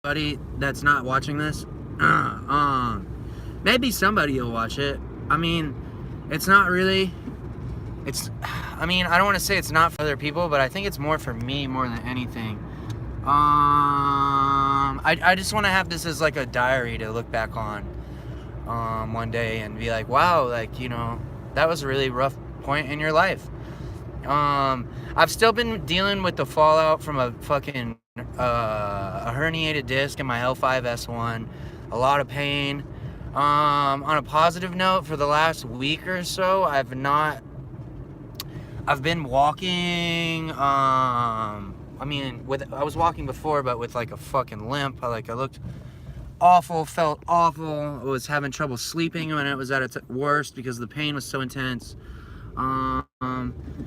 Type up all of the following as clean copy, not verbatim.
anybody that's not watching this, maybe somebody will watch it. I mean, it's not really. I mean, I don't want to say it's not for other people, but I think it's more for me more than anything. I just want to have this as like a diary to look back on one day and be like, wow, like, you know, that was a really rough point in your life. I've still been dealing with the fallout from a fucking a herniated disc in my L5-S1, a lot of pain. On a positive note, for the last week or so, I've been walking, I was walking before, but with like a fucking limp. I looked awful, felt awful. I was having trouble sleeping when it was at its worst because the pain was so intense.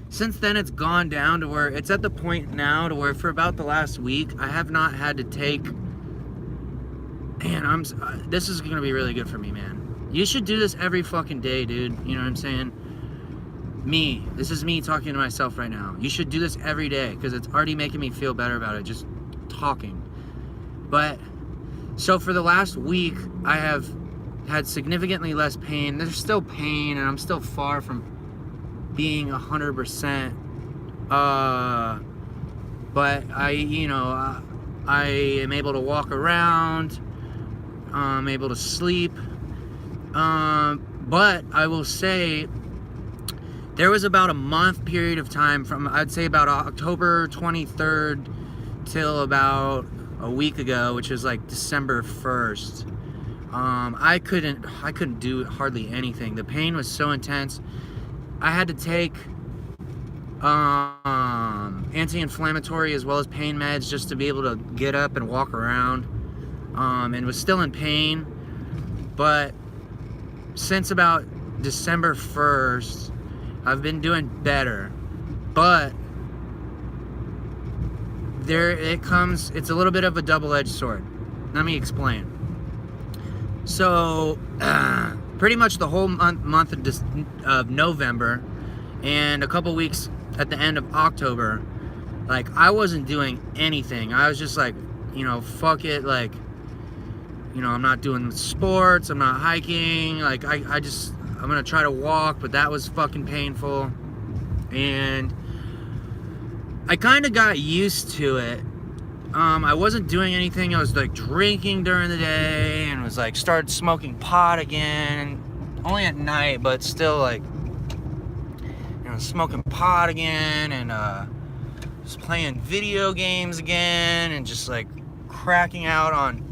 Since then, it's gone down to where it's at the point now to where for about the last week, I have not had to take. Man, this is gonna be really good for me, man. You should do this every fucking day, dude. You know what I'm saying? This is me talking to myself right now. You should do this every day because it's already making me feel better about it, just talking. But, so for the last week, I have had significantly less pain. There's still pain, and I'm still far from being 100%. But I am able to walk around. I'm able to sleep. But I will say, there was about a month period of time from, I'd say about October 23rd till about a week ago, which was like December 1st. I couldn't do hardly anything. The pain was so intense. I had to take anti-inflammatory as well as pain meds just to be able to get up and walk around, and was still in pain. But since about December 1st, I've been doing better. But it's a little bit of a double-edged sword. Let me explain. So pretty much the whole month of November and a couple weeks at the end of October, like, I wasn't doing anything. I was just like, you know, fuck it, like, you know, I'm not doing sports, I'm not hiking, like, I'm gonna try to walk, but that was fucking painful. And I kind of got used to it. I wasn't doing anything. I was like drinking during the day and was like started smoking pot again, only at night, but still, like, you know, smoking pot again, and just playing video games again, and just like binging out on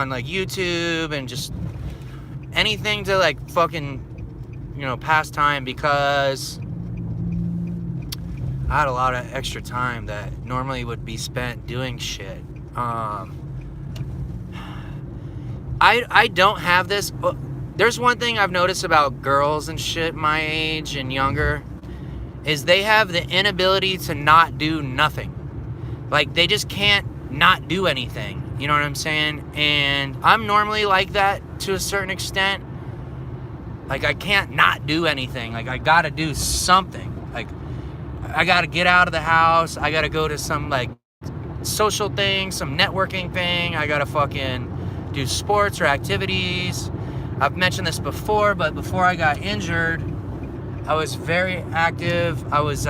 like YouTube, and just anything to like fucking, you know, pass time, because I had a lot of extra time that normally would be spent doing shit. I don't have this. There's one thing I've noticed about girls and shit my age and younger, is they have the inability to not do nothing. Like, they just can't not do anything. You know what I'm saying? And I'm normally like that to a certain extent. Like, I can't not do anything. Like, I gotta do something. Like, I gotta get out of the house. I gotta go to some, like, social thing, some networking thing. I gotta fucking do sports or activities. I've mentioned this before, but before I got injured, I was very active. I was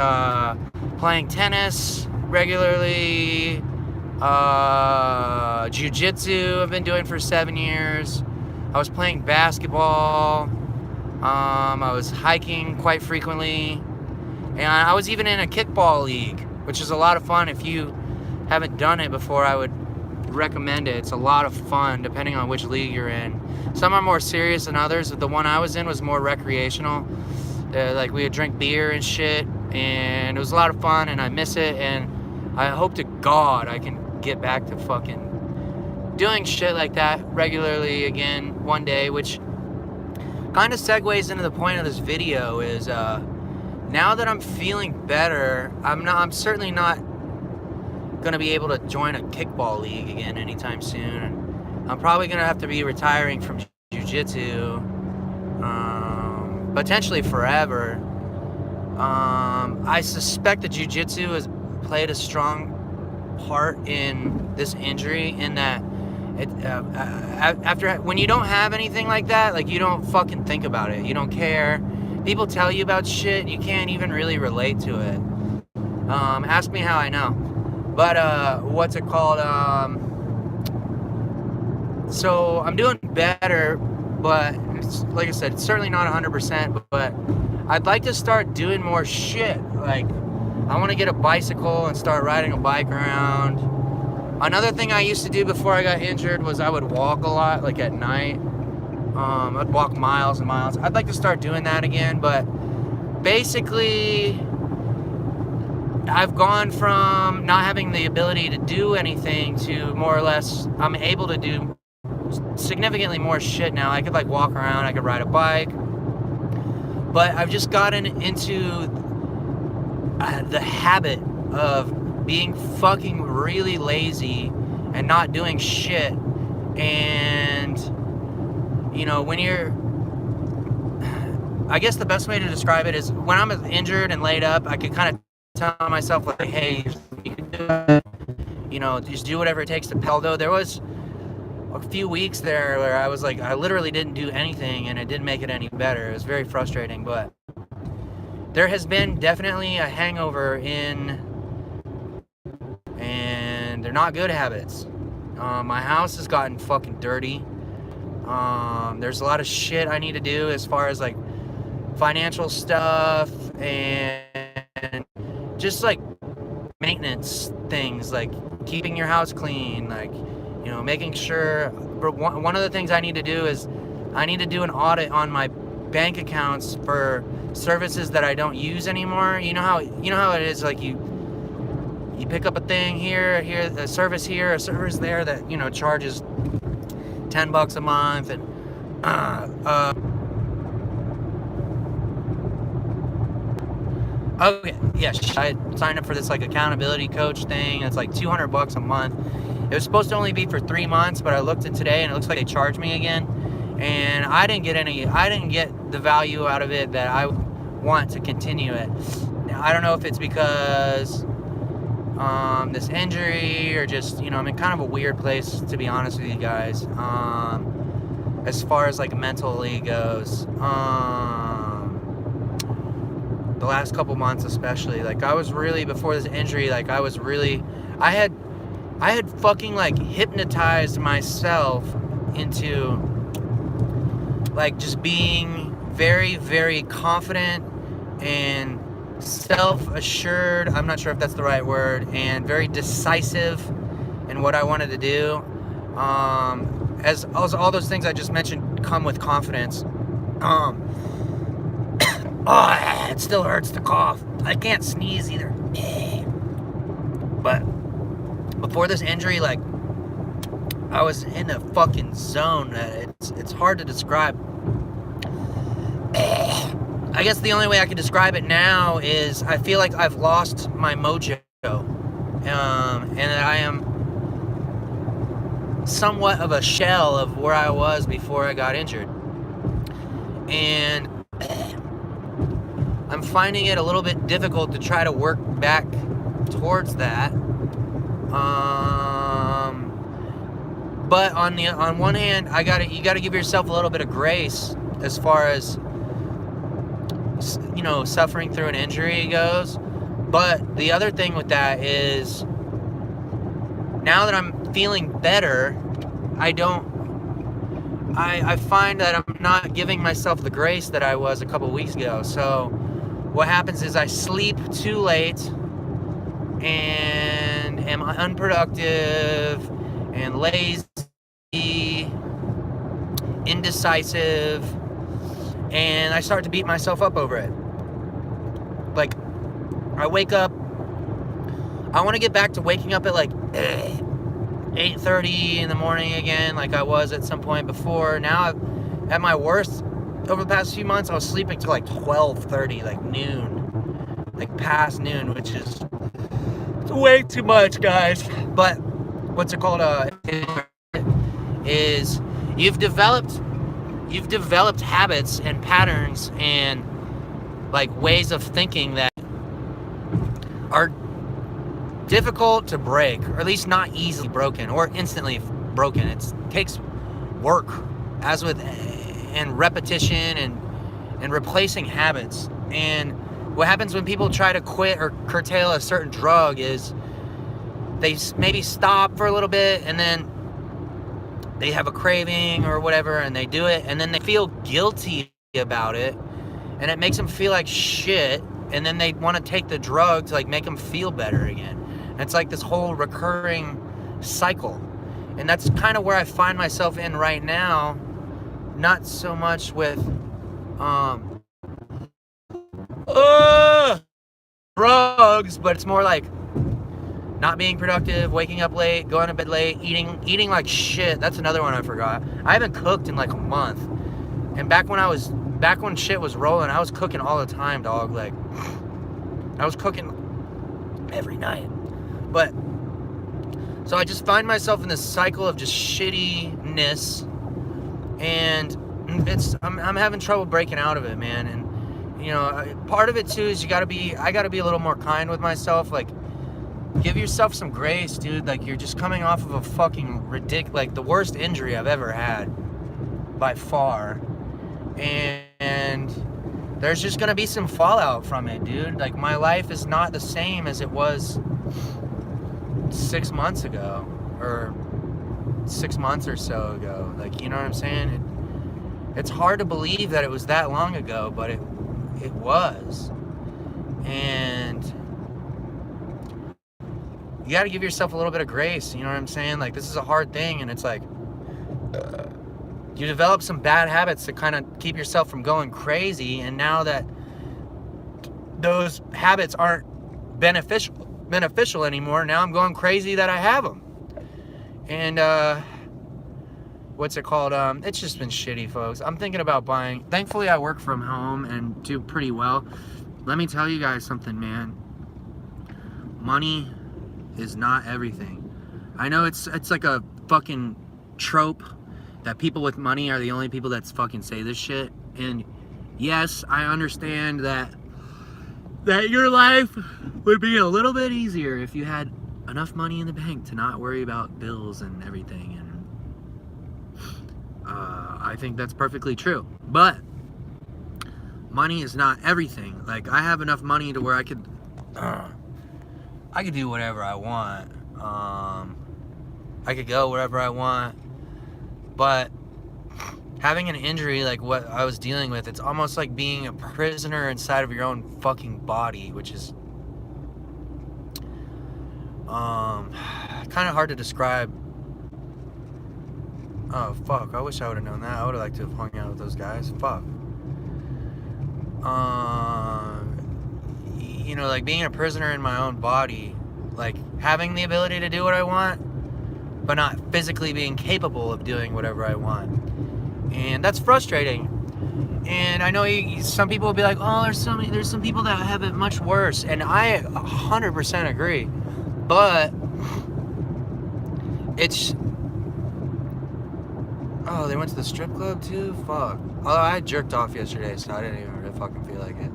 playing tennis regularly. Jiu-jitsu I've been doing for 7 years. I was playing basketball. I was hiking quite frequently. And I was even in a kickball league, which is a lot of fun. If you haven't done it before, I would recommend it. It's a lot of fun, depending on which league you're in. Some are more serious than others. The one I was in was more recreational. Like, we would drink beer and shit, and it was a lot of fun, and I miss it, and I hope to God I can get back to fucking doing shit like that regularly again one day, which kind of segues into the point of this video. Is now that I'm feeling better, I'm certainly not gonna be able to join a kickball league again anytime soon. I'm probably gonna have to be retiring from jiu-jitsu, potentially forever. I suspect that jiu-jitsu has played a strong part in this injury, in that after, when you don't have anything like that, like, you don't fucking think about it. You don't care. People tell you about shit, you can't even really relate to it. Ask me how I know. But what's it called? So I'm doing better, but like I said, it's certainly not 100%. But I'd like to start doing more shit. Like, I want to get a bicycle and start riding a bike around. Another thing I used to do before I got injured was I would walk a lot, like at night. I'd walk miles and miles. I'd like to start doing that again, but basically, I've gone from not having the ability to do anything to more or less, I'm able to do significantly more shit now. I could like walk around, I could ride a bike, but I've just gotten into the habit of being fucking really lazy and not doing shit. And you know, when you're, I guess the best way to describe it is when I'm injured and laid up, I could kind of tell myself like, hey, you can do it. You know, just do whatever it takes to pedal. Though there was a few weeks there where I was like, I literally didn't do anything and it didn't make it any better. It was very frustrating, but there has been definitely a hangover in, and they're not good habits. My house has gotten fucking dirty. There's a lot of shit I need to do as far as like financial stuff and just like maintenance things, like keeping your house clean, like, you know, making sure. One of the things I need to do is I need to do an audit on my bank accounts for services that I don't use anymore. You know how it is, like you pick up a thing here, a service there that, you know, charges $10 a month, and okay, yes, I signed up for this like accountability coach thing. It's like $200 a month. It was supposed to only be for 3 months, but I looked at today and it looks like they charged me again, and I didn't get the value out of it that I want to continue it. Now, I don't know if it's because this injury, or just, you know, I'm in kind of a weird place, to be honest with you guys, as far as like mentally goes. The last couple months especially, like I was really, before this injury, like I had fucking like hypnotized myself into like just being very, very confident and self-assured, I'm not sure if that's the right word, and very decisive in what I wanted to do. As all those things I just mentioned come with confidence. Oh, it still hurts to cough. I can't sneeze either. But before this injury, like, I was in a fucking zone. It's hard to describe. I guess the only way I can describe it now is I feel like I've lost my mojo, and that I am somewhat of a shell of where I was before I got injured. And I'm finding it a little bit difficult to try to work back towards that. But on one hand, you gotta give yourself a little bit of grace as far as, you know, suffering through an injury goes. But the other thing with that is, now that I'm feeling better, I find that I'm not giving myself the grace that I was a couple weeks ago. So what happens is I sleep too late and am unproductive and lazy, indecisive, and I start to beat myself up over it. Like, I wake up, I want to get back to waking up at like 8:30 in the morning again, like I was at some point before. Now, at my worst, over the past few months, I was sleeping till like 12:30, like noon, like past noon, which is way too much, guys. But what's it called? Is you've developed habits and patterns and like ways of thinking that are difficult to break, or at least not easily broken or instantly broken. It takes work, as with and repetition and replacing habits. And what happens when people try to quit or curtail a certain drug is they maybe stop for a little bit, and then they have a craving or whatever, and they do it, and then they feel guilty about it, and it makes them feel like shit, and then they want to take the drug to like make them feel better again. And it's like this whole recurring cycle. And that's kind of where I find myself in right now. Not so much with drugs, but it's more like not being productive, waking up late, going to bed late, eating like shit. That's another one I forgot. I haven't cooked in like a month. And back when shit was rolling, I was cooking all the time, dog. Like, I was cooking every night. But so I just find myself in this cycle of just shittiness, and I'm having trouble breaking out of it, man. And you know, part of it too is I gotta be a little more kind with myself. Like, give yourself some grace, dude. Like, you're just coming off of a fucking like the worst injury I've ever had by far, and there's just gonna be some fallout from it, dude. Like, my life is not the same as it was 6 months ago, or 6 months or so ago. Like, you know what I'm saying? It's hard to believe that it was that long ago, but it was. And you got to give yourself a little bit of grace. You know what I'm saying? Like, this is a hard thing, and it's like you develop some bad habits to kind of keep yourself from going crazy, and now that those habits aren't beneficial anymore, now I'm going crazy that I have them. And what's it called? It's just been shitty, folks. I'm thinking about buying. Thankfully, I work from home and do pretty well. Let me tell you guys something, man. Money is not everything. I know it's like a fucking trope that people with money are the only people that fucking say this shit. And yes, I understand that your life would be a little bit easier if you had enough money in the bank to not worry about bills and everything. And I think that's perfectly true. But money is not everything. Like, I have enough money to where I could do whatever I want. I could go wherever I want. But having an injury like what I was dealing with, it's almost like being a prisoner inside of your own fucking body, which is kind of hard to describe. Oh, fuck. I wish I would have known that. I would have liked to have hung out with those guys. Fuck. You know, like being a prisoner in my own body, like having the ability to do what I want, but not physically being capable of doing whatever I want. And that's frustrating. And I know some people will be like, oh, there's some people that have it much worse. And I 100% agree. But it's... Oh, they went to the strip club too? Fuck. Oh, I jerked off yesterday, so I didn't even really fucking feel like it.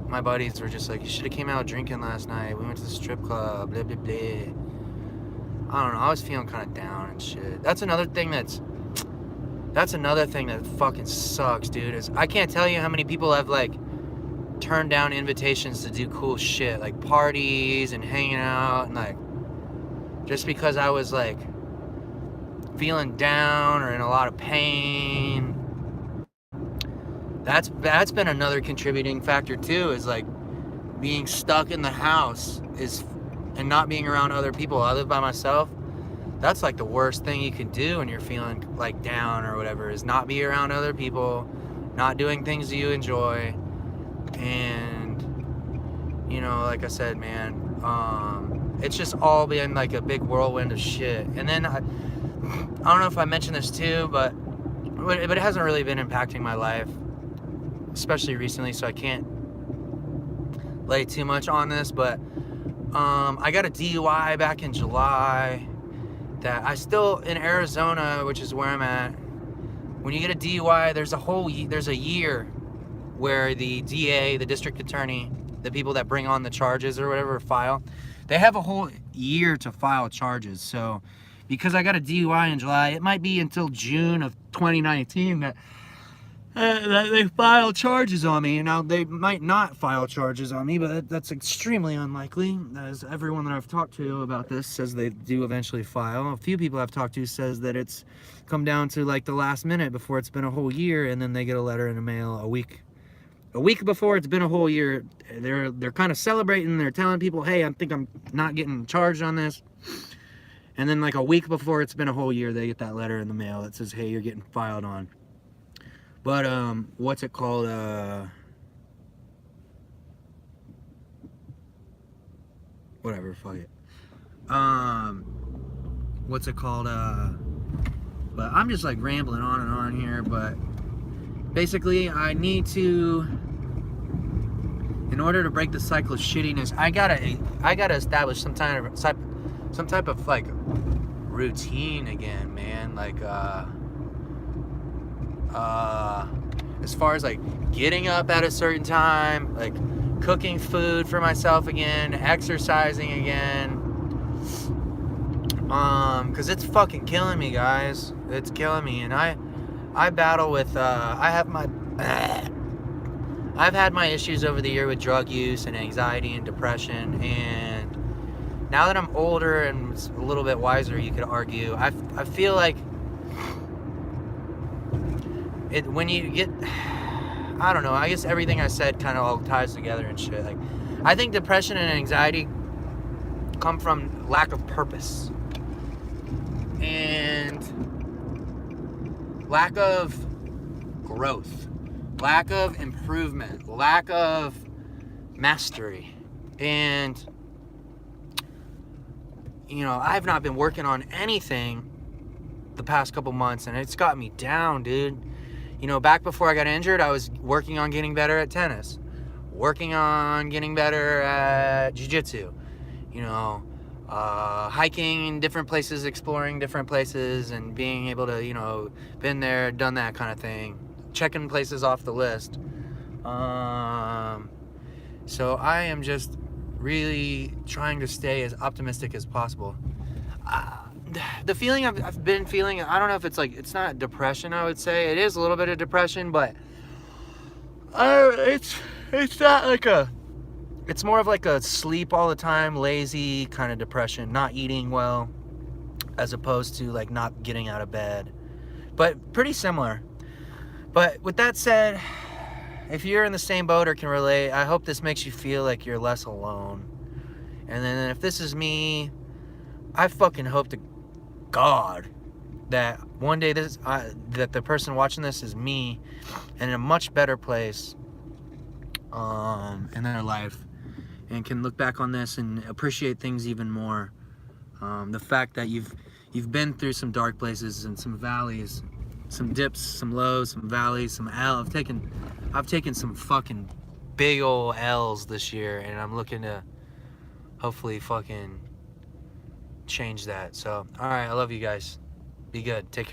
My buddies were just like, you should have came out drinking last night. We went to the strip club, blah, blah, blah. I don't know. I was feeling kind of down and shit. That's another thing that fucking sucks, dude. Is I can't tell you how many people have, like, turned down invitations to do cool shit, like parties and hanging out, and, like, just because I was, like, feeling down or in a lot of pain. That's been another contributing factor too, is like being stuck in the house and not being around other people. I live by myself. That's like the worst thing you can do when you're feeling like down or whatever, is not be around other people, not doing things that you enjoy. And you know, like I said, man, it's just all been like a big whirlwind of shit. And then I don't know if I mentioned this too, but it hasn't really been impacting my life, especially recently, so I can't lay too much on this. But I got a DUI back in July that I still, in Arizona, which is where I'm at, when you get a DUI, there's a year where the DA, the district attorney, the people that bring on the charges or whatever file, they have a whole year to file charges. So because I got a DUI in July, it might be until June of 2019 that they file charges on me. Now, they might not file charges on me, but that's extremely unlikely, as everyone that I've talked to about this says they do eventually file. A few people I've talked to says that it's come down to like the last minute before it's been a whole year, and then they get a letter in the mail a week before it's been a whole year. They're kind of celebrating. They're telling people, hey, I think I'm not getting charged on this. And then like a week before it's been a whole year, they get that letter in the mail that says, hey, you're getting filed on. But what's it called? Whatever, fuck it. What's it called? But I'm just like rambling on and on here. But basically, I need to, in order to break the cycle of shittiness, I gotta establish some type of like routine again, man. Like as far as like getting up at a certain time, like cooking food for myself again, exercising again, because it's fucking killing me, guys. It's killing me. And I battle with I've had my issues over the year with drug use and anxiety and depression, and now that I'm older and a little bit wiser, you could argue, I feel like when you get, I don't know, I guess everything I said kind of all ties together and shit. Like, I think depression and anxiety come from lack of purpose and lack of growth, lack of improvement, lack of mastery. And, you know, I've not been working on anything the past couple months, and it's got me down, dude. You know, back before I got injured, I was working on getting better at tennis, working on getting better at jiu-jitsu, you know, hiking in different places, exploring different places, and being able to, you know, been there, done that kind of thing, checking places off the list. So I am just really trying to stay as optimistic as possible. The feeling I've been feeling, I don't know if it's like, it's not depression, I would say. It is a little bit of depression, but it's not like it's more of like a sleep all the time, lazy kind of depression, not eating well, as opposed to like not getting out of bed. But pretty similar. But with that said, if you're in the same boat or can relate, I hope this makes you feel like you're less alone. And then if this is me, I fucking hope to God that one day that the person watching this is me and in a much better place in their life, and can look back on this and appreciate things even more. The fact that you've been through some dark places and some valleys, some dips, some lows, some valleys, some L. I've taken some fucking big old L's this year, and I'm looking to hopefully fucking change that. So, all right, I love you guys. Be good. Take care.